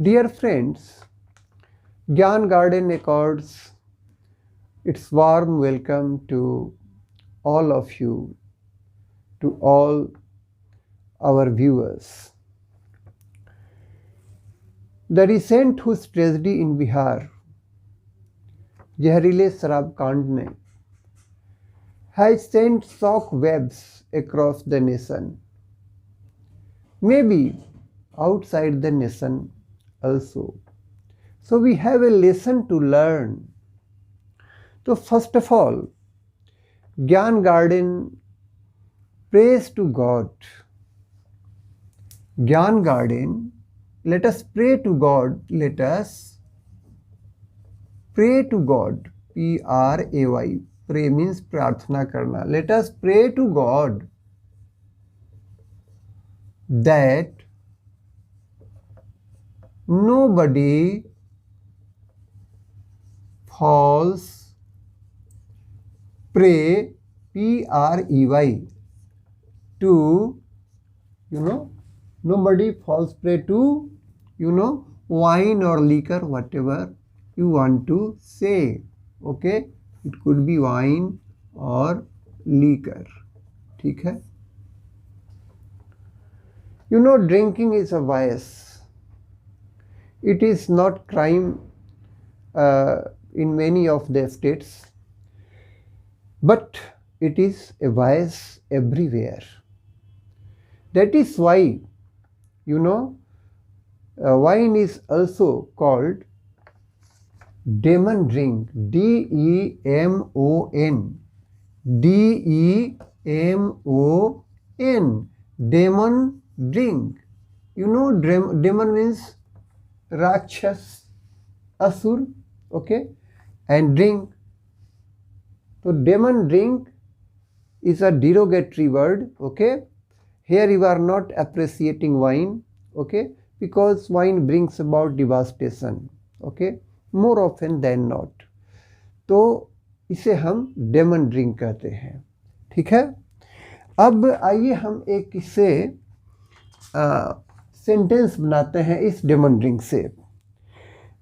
Dear friends, Gyan Garden accords its warm welcome to all of you, to all our viewers. The recent whose tragedy in Bihar, जहरीले शराब कांड ने, has sent shock waves across the nation, maybe outside the nation also. So we have a lesson to learn. So first of all, Gyan Garden prays to God. Gyan Garden, let us pray to God. Let us pray to God. P-R-A-Y. Pray means प्रार्थना करना. Let us pray to God that nobody falls prey, P-R-E-Y, to, nobody falls prey to, wine or liquor, whatever you want to say. Okay, it could be wine or liquor. ठीक है? Drinking is a vice. It is not crime in many of the states, but it is a vice everywhere. That is why, wine is also called demon drink. D-E-M-O-N. D-E-M-O-N. Demon drink. Demon means Rakshas, Asur, okay, and drink. So demon drink is a derogatory word, okay. Here you are not appreciating wine, okay, because wine brings about devastation, okay, more often than not. तो इसे हम daemon drink कहते हैं, ठीक है। अब आइए हम एक इससे सेंटेंस बनाते हैं इस डेमन ड्रिंक से।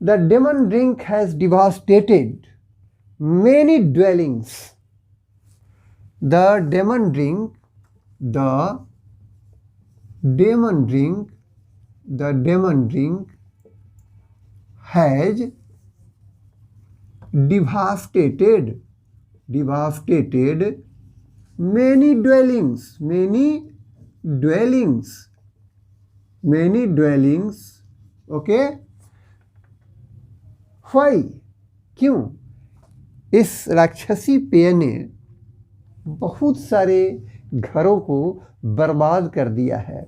The demon drink has devastated many dwellings. The demon drink has devastated many dwellings, okay. Why? क्यों? इस राक्षसी पेय ने बहुत सारे घरों को बर्बाद कर दिया है।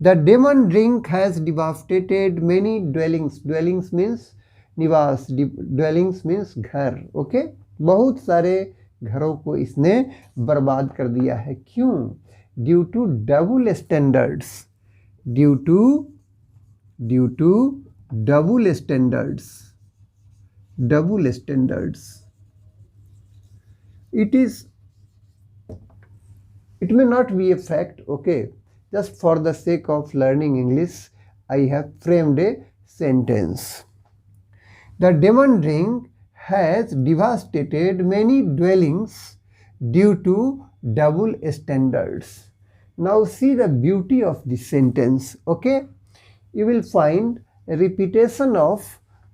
The demon drink has devastated many dwellings. Dwellings means निवास, ड्वेलिंग्स मीन्स घर, ओके। बहुत सारे घरों को इसने बर्बाद कर दिया है। क्यों? Due to double standards, due to double standards. It may not be a fact, okay. Just for the sake of learning English, I have framed a sentence. The demon drink has devastated many dwellings due to double standards. Now see the beauty of this sentence, okay. You will find a repetition of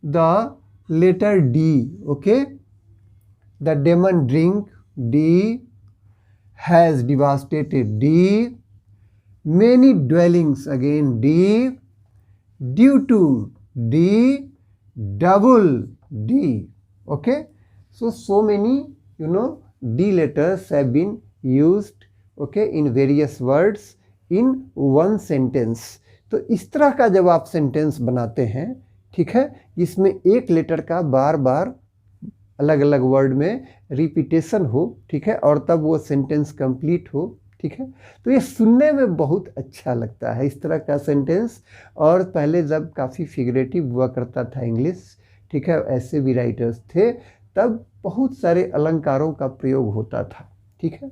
the letter D, okay. The demon drink, D, has devastated, D, many dwellings, again D, due to, D, double, D, okay. So many, D letters have been used, okay, in various words in one sentence. तो इस तरह का जब आप sentence बनाते हैं, ठीक है, इसमें एक लेटर का बार बार अलग अलग वर्ड में रिपीटेशन हो, ठीक है, और तब वो सेंटेंस कंप्लीट हो, ठीक है, तो ये सुनने में बहुत अच्छा लगता है इस तरह का सेंटेंस। और पहले जब काफ़ी फिगरेटिव हुआ करता था इंग्लिश, ठीक है, ऐसे भी राइटर्स थे, तब बहुत सारे अलंकारों का प्रयोग होता था, ठीक है।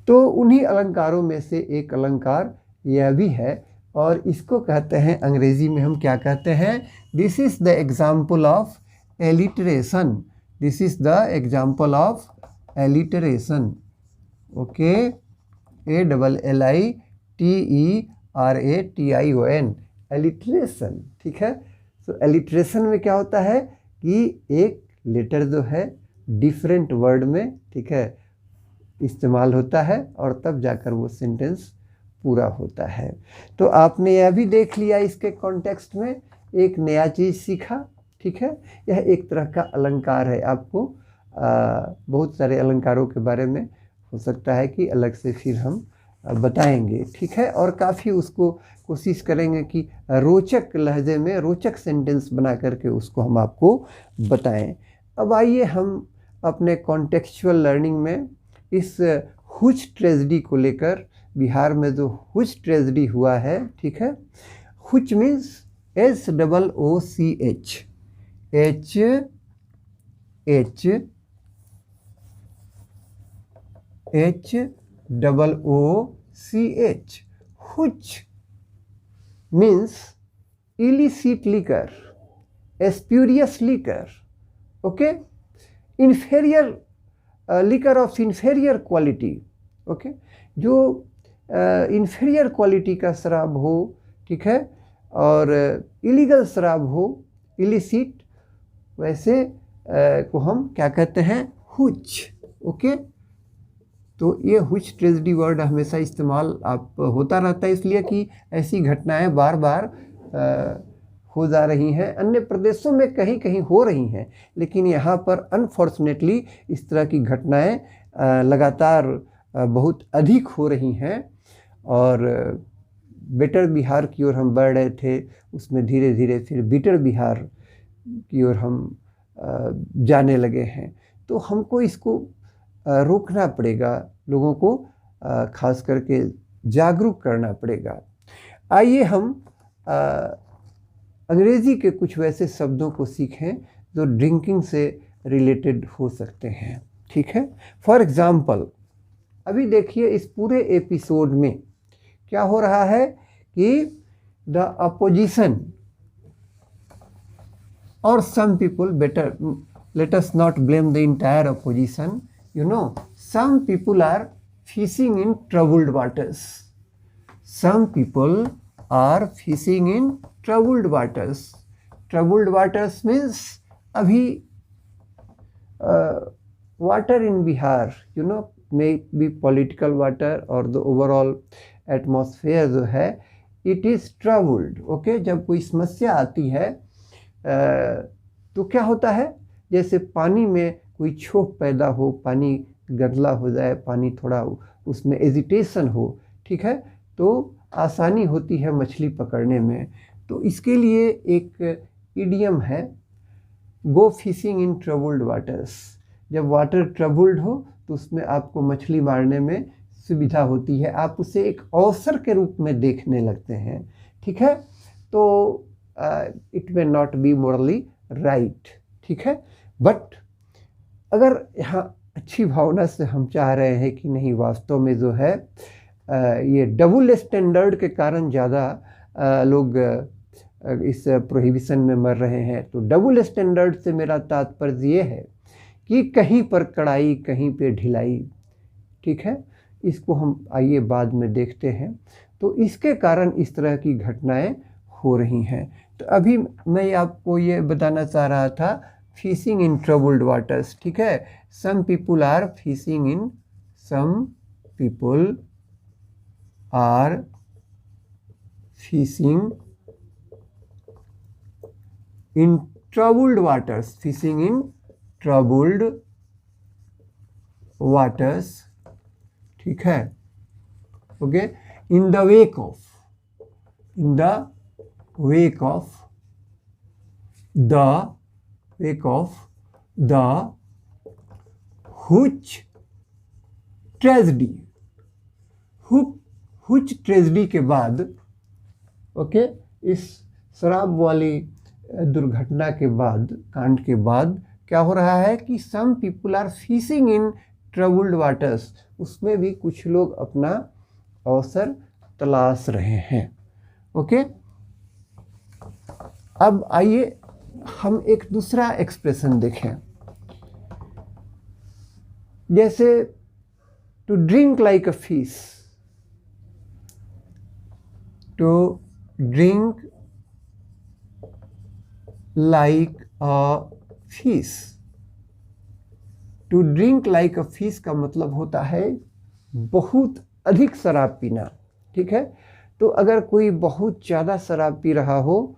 तो उन्हीं अलंकारों में से एक अलंकार यह भी है, और इसको कहते हैं अंग्रेजी में हम क्या कहते हैं, this is the example of alliteration, this is the example of alliteration. Okay, ALLITERATION, alliteration. ठीक है, तो एलिटरेशन में क्या होता है कि एक लेटर जो है डिफरेंट वर्ड में, ठीक है, इस्तेमाल होता है और तब जाकर वो सेंटेंस पूरा होता है। तो आपने यह भी देख लिया इसके कॉन्टेक्स्ट में, एक नया चीज़ सीखा। ठीक है, यह एक तरह का अलंकार है। आपको बहुत सारे अलंकारों के बारे में हो सकता है कि अलग से फिर हम बताएंगे। ठीक है, और काफ़ी उसको कोशिश करेंगे कि रोचक लहजे में रोचक सेंटेंस बना करके उसको हम आपको बताएं। अब आइए हम अपने कॉन्टेक्चुअल लर्निंग में इस हुच ट्रेजेडी को लेकर, बिहार में जो हुच ट्रेजेडी हुआ है, ठीक है, हुच means SOOCH, HOOCH, which means illicit liquor, spurious liquor, okay, inferior liquor of inferior quality, okay, जो inferior quality का शराब हो, ठीक है, और इलीगल शराब हो, illicit, वैसे को हम क्या कहते हैं, हुच। ओके, तो ये हुच ट्रेजेडी वर्ड हमेशा इस्तेमाल आप होता रहता है, इसलिए कि ऐसी घटनाएं बार बार हो जा रही हैं। अन्य प्रदेशों में कहीं कहीं हो रही हैं, लेकिन यहाँ पर अनफॉर्चुनेटली इस तरह की घटनाएं लगातार बहुत अधिक हो रही हैं। और बेटर बिहार की ओर हम बढ़ रहे थे, उसमें धीरे धीरे फिर बिटर बिहार की ओर हम जाने लगे हैं। तो हमको इसको रोकना पड़ेगा, लोगों को खास करके जागरूक करना पड़ेगा। आइए हम अंग्रेज़ी के कुछ वैसे शब्दों को सीखें जो ड्रिंकिंग से रिलेटेड हो सकते हैं। ठीक है, फॉर एग्ज़ाम्पल, अभी देखिए इस पूरे एपिसोड में क्या हो रहा है कि द अपोजिशन और some people, better let us not blame the entire opposition, you know, some people are fishing in troubled waters, some people are fishing in troubled waters, troubled waters means abhi water in Bihar, you know, may be political water or the overall atmosphere जो है it is troubled। okay, जब कोई समस्या आती है तो क्या होता है, जैसे पानी में कोई क्षोभ पैदा हो, पानी गंदला हो जाए, पानी थोड़ा उसमें एजिटेशन हो, ठीक है, तो आसानी होती है मछली पकड़ने में। तो इसके लिए एक इडियम है, गो फिशिंग इन ट्रबल्ड वाटर्स। जब वाटर ट्रबल्ड हो तो उसमें आपको मछली मारने में सुविधा होती है, आप उसे एक अवसर के रूप में देखने लगते हैं। ठीक है, तो it may not B Morli right. ठीक है, बट अगर यहाँ अच्छी भावना से हम चाह रहे हैं कि नहीं, वास्तव में जो है ये डबल स्टैंडर्ड के कारण ज़्यादा लोग इस प्रोहिबिशन में मर रहे हैं। तो डबल स्टैंडर्ड से मेरा तात्पर्य ये है कि कहीं पर कड़ाई, कहीं पे ढिलाई। ठीक है, इसको हम आइए बाद में देखते हैं। तो इसके कारण इस तरह की घटनाएं हो रही हैं। तो अभी मैं आपको ये बताना चाह रहा था, फिशिंग इन ट्रबल्ड वाटर्स। ठीक है, some people are fishing in, some people are fishing in troubled waters, fishing in troubled waters. ठीक है, okay, in the wake of, in the wake of the hooch tragedy. Hooch tragedy के बाद, okay, इस शराब वाली दुर्घटना के बाद, कांड के बाद क्या हो रहा है कि some people are fishing in troubled waters, उसमें भी कुछ लोग अपना अवसर तलाश रहे हैं। ओके। अब आइए हम एक दूसरा एक्सप्रेशन देखें, जैसे to drink like a fish, to drink like a fish. To drink like a fish का मतलब होता है बहुत अधिक शराब पीना, ठीक है। तो अगर कोई बहुत ज़्यादा शराब पी रहा हो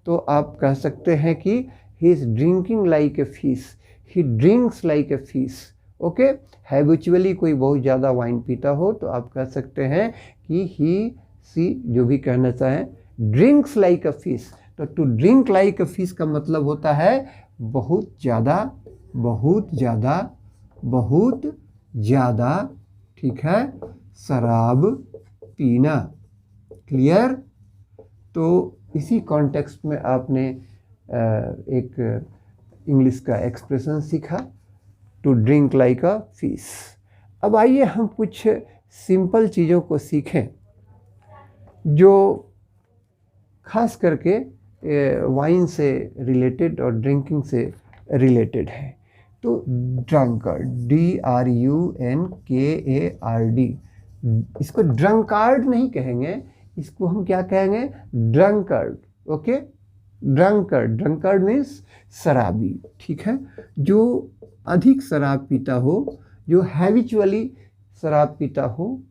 तो आप कह सकते हैं कि he is drinking like a fish, he drinks like a fish, okay. Habitually कोई बहुत ज़्यादा वाइन पीता हो तो आप कह सकते हैं कि ही सी जो भी कहना चाहें ड्रिंक्स लाइक अ फिश। तो to drink like a fish का मतलब होता है बहुत ज़्यादा, बहुत ज़्यादा, बहुत ज़्यादा, ठीक है, शराब पीना। क्लियर। तो इसी कॉन्टेक्स्ट में आपने एक इंग्लिश का एक्सप्रेशन सीखा, to drink like a fish. अब आइए हम कुछ सिंपल चीज़ों को सीखें जो खास करके वाइन से रिलेटेड और ड्रिंकिंग से रिलेटेड है। तो ड्रंकर्ड, DRUNKARD, इसको ड्रंकार्ड नहीं कहेंगे, इसको हम क्या कहेंगे, drunkard, okay. Drunkard, drunkard means शराबी, ठीक है। जो अधिक शराब पीता हो, जो हैबिचुअली शराब पीता हो,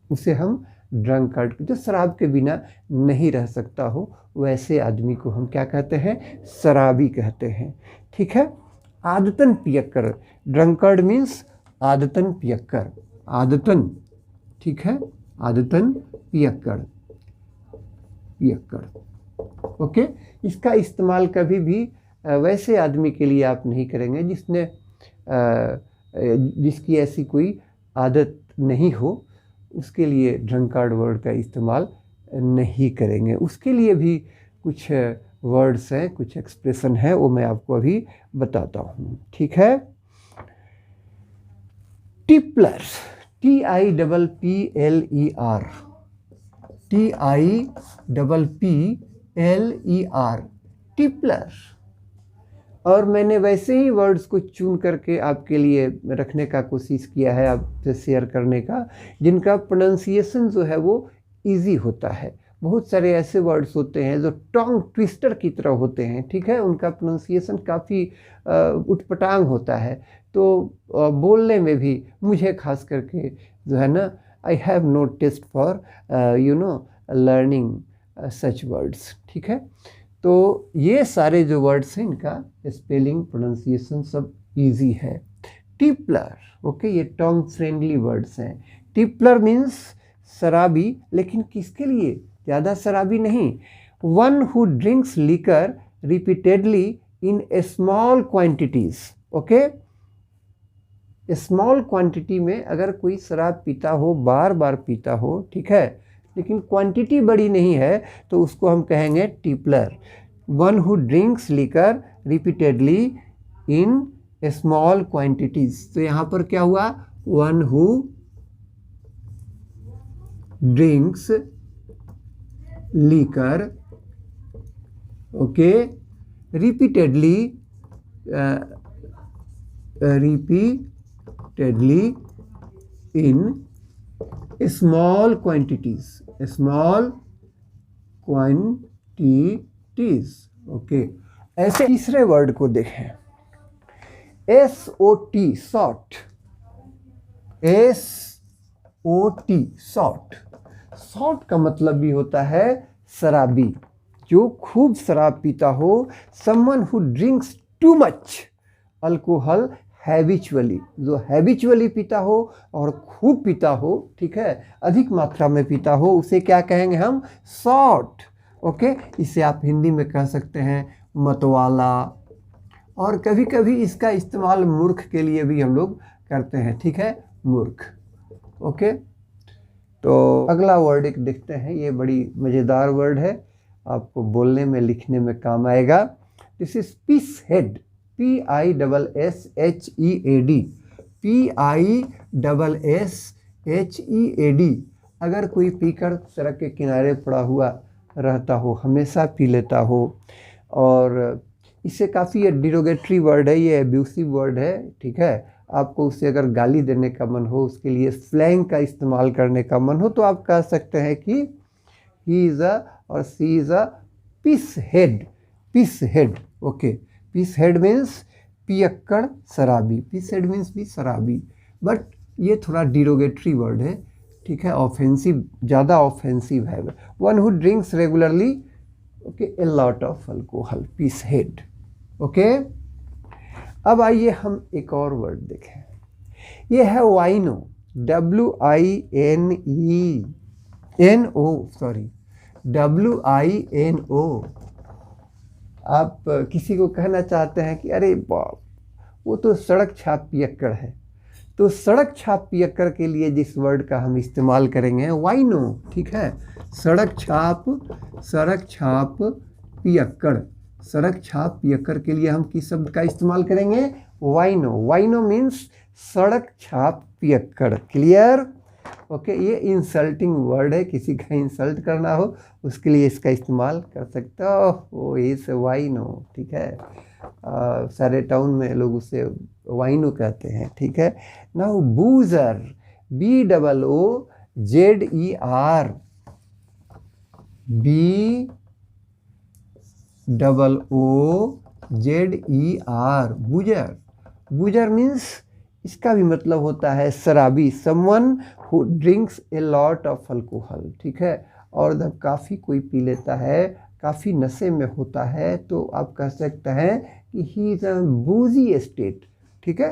उसे हम ड्रंकर्ड, जो शराब के बिना नहीं रह सकता हो, वैसे आदमी को हम क्या कहते हैं, शराबी कहते हैं, ठीक है। आदतन पियक्कर, ड्रंकर्ड मीन्स आदतन पियक्कर, आदतन, ठीक है, आदतन पियक्कर, पियक्कर, ओके। इसका इस्तेमाल कभी भी वैसे आदमी के लिए आप नहीं करेंगे जिसने जिसकी ऐसी कोई आदत नहीं हो, उसके लिए ड्रंकार्ड वर्ड का इस्तेमाल नहीं करेंगे। उसके लिए भी कुछ वर्ड्स हैं, कुछ एक्सप्रेशन है, वो मैं आपको अभी बताता हूँ, ठीक है। टिपलर, TIPPLER, TIPPLER, टिपलर। और मैंने वैसे ही वर्ड्स को चुन करके आपके लिए रखने का कोशिश किया है, आपसे शेयर करने का, जिनका प्रोनाउंसिएशन जो है वो इजी होता है। बहुत सारे ऐसे वर्ड्स होते हैं जो टंग ट्विस्टर की तरह होते हैं, ठीक है, उनका प्रोनाउंसिएशन काफ़ी उटपटांग होता है। तो बोलने में भी मुझे खास करके जो है ना, I have no taste for learning such words, ठीक है। तो ये सारे जो वर्ड्स हैं इनका स्पेलिंग, प्रोनाउंसिएशन सब इजी है। टिपलर, ओके, ये टंग फ्रेंडली वर्ड्स हैं। टिपलर मीन्स शराबी, लेकिन किसके लिए, ज़्यादा शराबी नहीं। One who drinks liquor repeatedly in A small quantities, okay. Small quantity में अगर कोई शराब पीता हो, बार बार पीता हो, ठीक है, लेकिन क्वांटिटी बड़ी नहीं है, तो उसको हम कहेंगे tippler. One who drinks liquor repeatedly in small quantities. तो यहाँ पर क्या हुआ, one who drinks liquor, okay, repeatedly, repeatedly in small quantities, small quantities, okay. ऐसे तीसरे वर्ड को देखें, SOT, short, SOT, short. Short का मतलब भी होता है शराबी, जो खूब शराब पीता हो। Someone who drinks too much alcohol habitually, जो हैबिचुअली पीता हो और खूब पीता हो, ठीक है, अधिक मात्रा में पीता हो, उसे क्या कहेंगे हम, शॉर्ट, ओके। इसे आप हिंदी में कह सकते हैं मतवाला, और कभी कभी इसका इस्तेमाल मूर्ख के लिए भी हम लोग करते हैं, ठीक है, मूर्ख, ओके। तो अगला वर्ड एक देखते हैं, ये बड़ी मज़ेदार वर्ड है, आपको बोलने में लिखने में काम आएगा। This is peace head, PISSHEAD, PISSHEAD। अगर कोई पीकर सड़क के किनारे पड़ा हुआ रहता हो, हमेशा पी लेता हो, और इससे काफ़ी डिरोगेटरी वर्ड है, ये एब्यूसिव वर्ड है, ठीक है। आपको उससे अगर गाली देने का मन हो, उसके लिए स्लैंग का इस्तेमाल करने का मन हो, तो आप कह सकते हैं कि ही is a or she is a piss head. Piss head, okay. Piss head means पियक्कड़ शराबी। पीस हेड मीन्स भी शराबी, बट ये थोड़ा डिरोगेटरी वर्ड है, ठीक है, ऑफेंसिव, ज़्यादा ऑफेंसिव है। One who drinks regularly, okay, a lot of alcohol, piss head, okay. अब आइए हम एक और वर्ड देखें, ये है वाइनो, WINO। आप किसी को कहना चाहते हैं कि अरे बाप, वो तो सड़क छाप पियक्कड़ है, तो सड़क छाप पियक्कड़ के लिए जिस वर्ड का हम इस्तेमाल करेंगे वाइनो, ठीक है। सड़क छाप पियक्कड़, सड़क छाप पियक्कड़ के लिए हम किस शब्द का इस्तेमाल करेंगे? वाइनो। वाइनो मीन्स सड़क छाप पियक्कड़। क्लियर? ओके, ये इंसल्टिंग वर्ड है, किसी का इंसल्ट करना हो उसके लिए इसका इस्तेमाल कर सकते हो। वो इस वाइनो, ठीक है। सारे टाउन में लोग उसे वाइनो कहते हैं, ठीक है। Now बूजर, BOOZER, BOOZER, बूजर। बूजर मीन्स इसका भी मतलब होता है शराबी, someone who drinks A lot of alcohol, ठीक है। और जब काफ़ी कोई पी लेता है, काफ़ी नशे में होता है, तो आप कह सकते हैं कि ही इज़ अ बूजी स्टेट, ठीक है।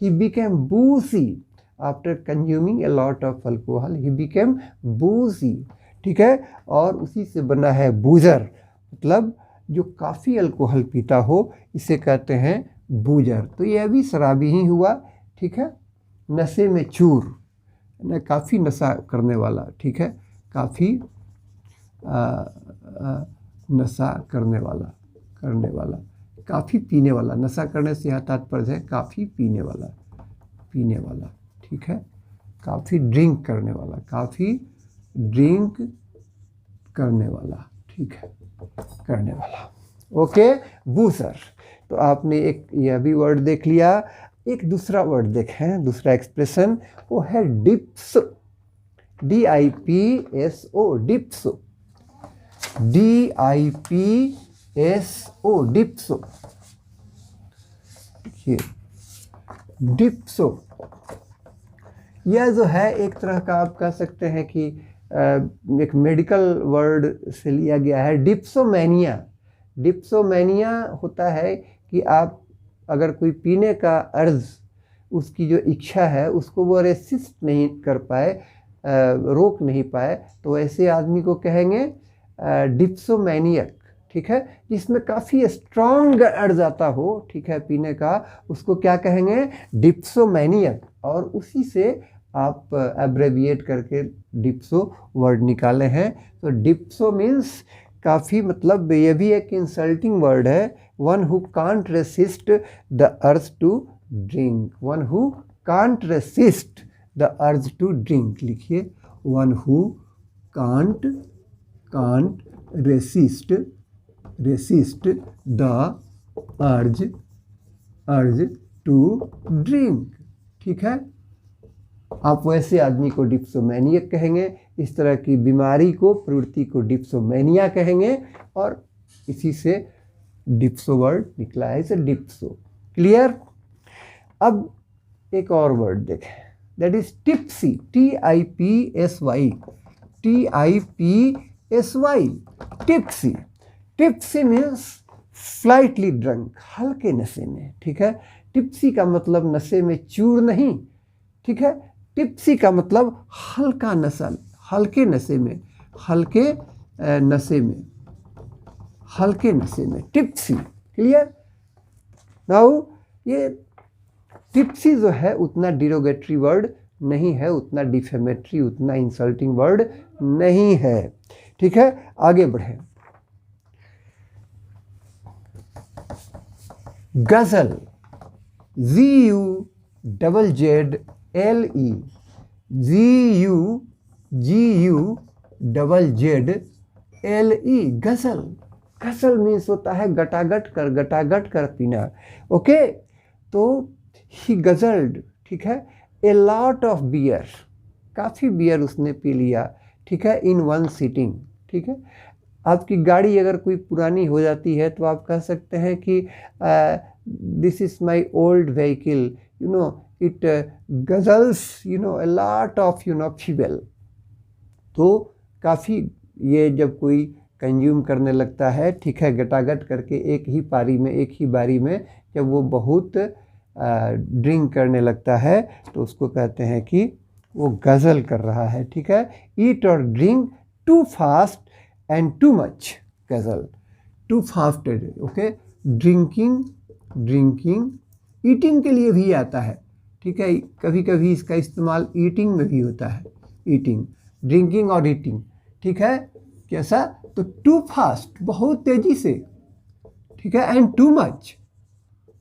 ही बिकेम बूजी after consuming A lot of alcohol, he became बूजी, ठीक है। और उसी से बना है बूजर, मतलब जो काफ़ी अल्कोहल पीता हो, इसे कहते हैं बूजर। तो यह भी शराबी ही हुआ, ठीक है। नशे में चूर, न काफ़ी नशा करने वाला, ठीक है, काफ़ी नशा करने वाला, काफ़ी पीने वाला। नशा करने से यह तात्पर्य है काफ़ी पीने वाला, ठीक है। काफ़ी ड्रिंक करने वाला, ठीक है, करने वाला, ओके। बूजर। तो आपने एक यह भी वर्ड देख लिया। एक दूसरा वर्ड देखें, दूसरा एक्सप्रेशन, वो है डिप्सो, DIPSO, डिप्सो, DIPSO, डिप्सो। देखिए डिप्सो, यह जो है एक तरह का आप कह सकते हैं कि एक मेडिकल वर्ड से लिया गया है। डिप्सोमैनिया, डिप्सोमैनिया होता है कि आप अगर कोई पीने का अर्ज, उसकी जो इच्छा है उसको वो रेसिस्ट नहीं कर पाए, रोक नहीं पाए, तो ऐसे आदमी को कहेंगे डिप्सोमैनियक, ठीक है। जिसमें काफ़ी स्ट्रॉन्ग अर्ज आता हो, ठीक है, पीने का, उसको क्या कहेंगे? डिप्सोमैनियक। और उसी से आप एब्रेविएट करके डिप्सो वर्ड निकाले हैं। तो डिप्सो मीन्स काफ़ी, मतलब ये भी एक इंसल्टिंग वर्ड है। One who can't resist the urge to drink, one who can't resist the urge to drink, लिखिए, one who can't resist the urge to drink, ठीक है। आप वैसे आदमी को डिप्सोमैनियक कहेंगे, इस तरह की बीमारी को, प्रवृत्ति को डिप्सोमैनिया कहेंगे, और इसी से डिप्सो वर्ड निकला है, इसे डिप्सो। क्लियर? अब एक और वर्ड देखें, that is tipsy, TIPSY, tipsy. Tipsy means slightly drunk, हल्के नशे में, ठीक है। टिप्सी का मतलब नशे में चूर नहीं, ठीक है। टिप्सी का मतलब हल्का नशा, हल्के नशे में, टिप्सी। क्लियर? नाउ ये टिप्सी जो है उतना डिरोगेटरी वर्ड नहीं है, उतना डिफेमेटरी, उतना इंसल्टिंग वर्ड नहीं है, ठीक है। आगे बढ़े। गजल, GUZZLE, GUZZLE, गज़ल। गज़ल मीन्स होता है गटागट कर पीना। ओके, तो ही गज़ल्ड, ठीक है, ए लॉट ऑफ बियर, काफ़ी बियर उसने पी लिया, ठीक है, इन वन सिटिंग। ठीक है, आपकी गाड़ी अगर कोई पुरानी हो जाती है तो आप कह सकते हैं कि this is my old vehicle, you know it ghazals A lot of fuel. तो काफ़ी ये जब कोई कंज्यूम करने लगता है, ठीक है, गटागट करके एक ही बारी में जब वो बहुत ड्रिंक करने लगता है तो उसको कहते हैं कि वो गज़ल कर रहा है। ठीक है, ईट और drink too fast and too much, guzzle. Too fasted, okay, drinking eating के लिए भी आता है। ठीक है, कभी कभी इसका इस्तेमाल ईटिंग में भी होता है, ईटिंग, ड्रिंकिंग और ईटिंग। ठीक है, कैसा, तो टू फास्ट, बहुत तेजी से, ठीक है, एंड टू मच,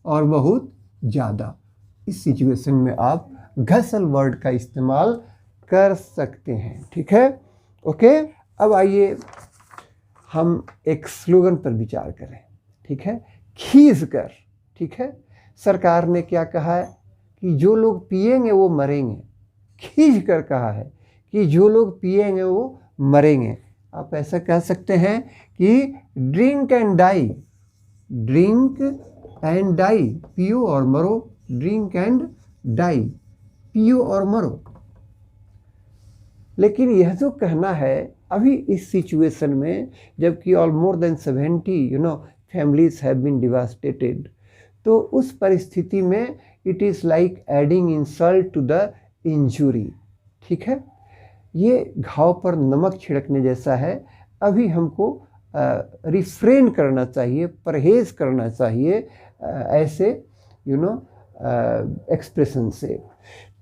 और बहुत ज़्यादा। इस सिचुएशन में आप गज़ल वर्ड का इस्तेमाल कर सकते हैं। ठीक है, ओके। अब आइए हम एक स्लोगन पर विचार करें। ठीक है, खींच कर, ठीक है, सरकार ने क्या कहा है कि जो लोग पिएंगे वो मरेंगे। खींच कर कहा है कि जो लोग पिएंगे वो मरेंगे। आप ऐसा कह सकते हैं कि ड्रिंक एंड डाई, पियो और मरो, ड्रिंक एंड डाई, पियो और मरो। लेकिन यह जो कहना है अभी इस सिचुएशन में, जबकि all more than 70 families have been devastated, तो उस परिस्थिति में it is like adding insult to the injury. ठीक है, ये घाव पर नमक छिड़कने जैसा है। अभी हमको रिफ्रेन करना चाहिए, परहेज करना चाहिए ऐसे एक्सप्रेशन से।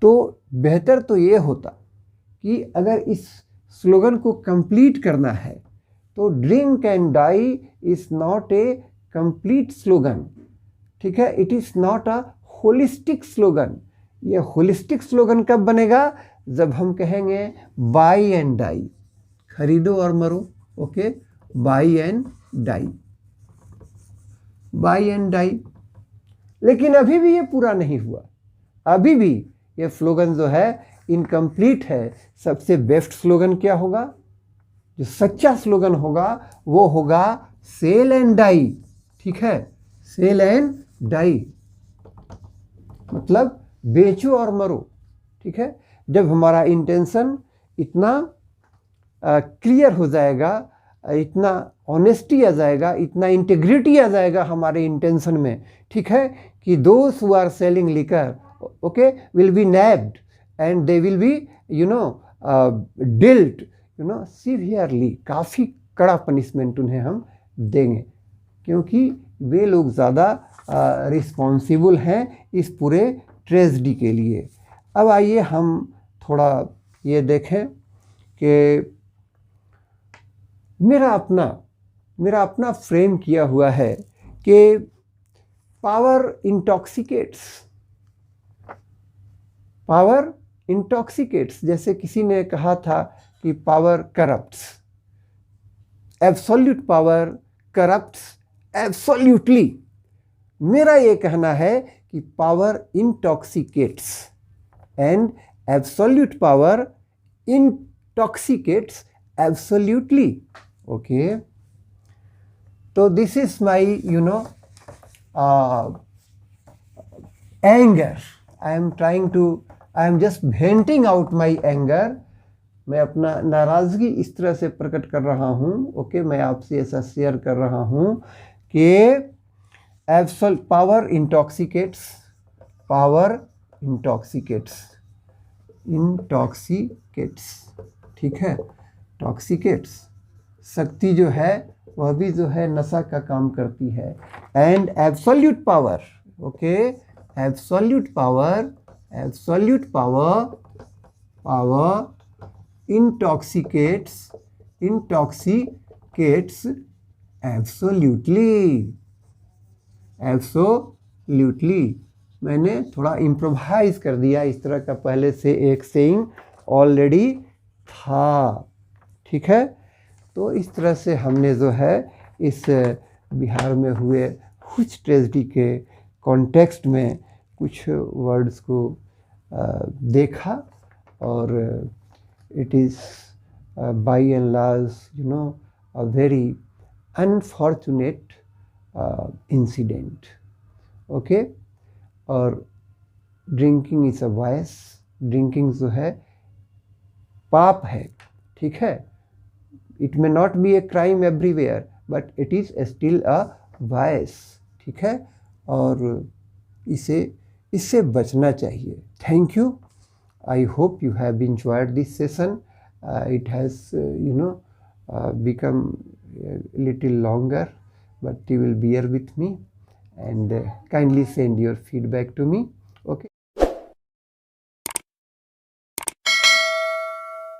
तो बेहतर तो ये होता कि अगर इस स्लोगन को कंप्लीट करना है तो drink and die is not a complete slogan. ठीक है, it is not a holistic slogan. ये होलिस्टिक स्लोगन कब बनेगा, जब हम कहेंगे बाई एंड डाई, खरीदो और मरो। Okay, buy and die. लेकिन अभी भी ये पूरा नहीं हुआ, अभी भी ये स्लोगन जो है इनकम्प्लीट है। सबसे बेस्ट स्लोगन क्या होगा, जो सच्चा स्लोगन होगा वो होगा सेल एंड डाई। ठीक है, सेल एंड डाई मतलब बेचो और मरो। ठीक है, जब हमारा इंटेंशन इतना क्लियर हो जाएगा, इतना ऑनेस्टी आ जाएगा, इतना इंटीग्रिटी आ जाएगा हमारे इंटेंशन में, ठीक है, कि those who are selling liquor, okay, will be nabbed and they will be dealt severely. काफ़ी कड़ा पनिशमेंट उन्हें हम देंगे, क्योंकि वे लोग ज़्यादा रिस्पॉन्सिबल हैं इस पूरे ट्रेजेडी के लिए। अब आइए हम थोड़ा ये देखें कि मेरा अपना फ्रेम किया हुआ है कि पावर इंटॉक्सिकेट्स, जैसे किसी ने कहा था कि power corrupts, absolute power corrupts absolutely. मेरा ये कहना है कि power intoxicates and absolute power intoxicates absolutely. Okay, तो this is my anger. I am just venting out my anger. मैं अपना नाराज़गी इस तरह से प्रकट कर रहा हूँ। ओके, मैं आपसे ऐसा शेयर कर रहा हूँ कि पावर इंटॉक्सिकेट्स, ठीक है, टॉक्सिकेट्स, शक्ति जो है वह भी जो है नशा का काम करती है। And absolute power, okay, absolute power intoxicates absolutely. मैंने थोड़ा इम्प्रोवाइज कर दिया, इस तरह का पहले से एक सेइंग ऑलरेडी था। ठीक है, तो इस तरह से हमने जो है इस बिहार में हुए कुछ ट्रेजिडी के कॉन्टेक्स्ट में कुछ वर्ड्स को देखा, और it is by and large a very unfortunate incident. Okay, और drinking is a vice, drinking जो है पाप है। ठीक है, it may not be a crime everywhere but it is still a vice. ठीक है, और इससे बचना चाहिए। Thank you. I hope you have enjoyed this session. It has become a little longer, but you will bear with me and kindly send your feedback to me.